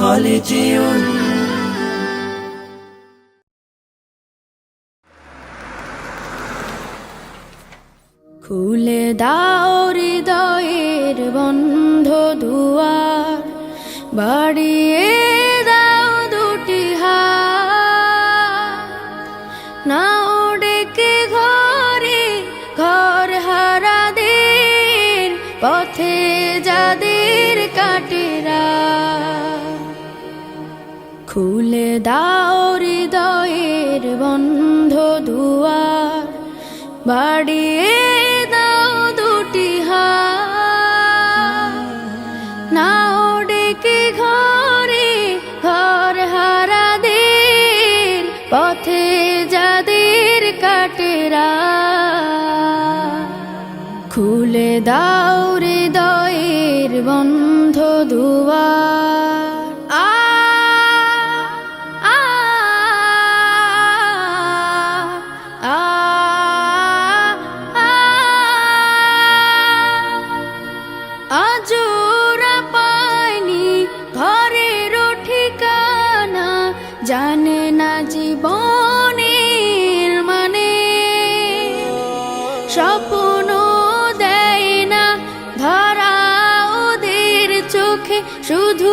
কলেজিয়ন। খুলে দাও হৃদয়ের বন্ধ দুয়ার, বাড়িয়ে দাও দুটি হাত, নাও ডেকে ঘরে ঘর হারাদের, পথে যাদের কাটে রাত। খুলে দাও হৃদয়ের বন্ধ দুয়ার, বাড়িয়ে দাও দুটি হাত, নাও ডেকে ঘরে ঘর হারাদের, পথে যাদের কাটে রাত। খুলে দাও হৃদয়ের বন্ধ দুয়ার। আজোরা পায়নি ঘরের ঠিকানা, জানে না জীবনের মানে, স্বপ্ন দেয় না ধরা ওদের চোখে, শুধু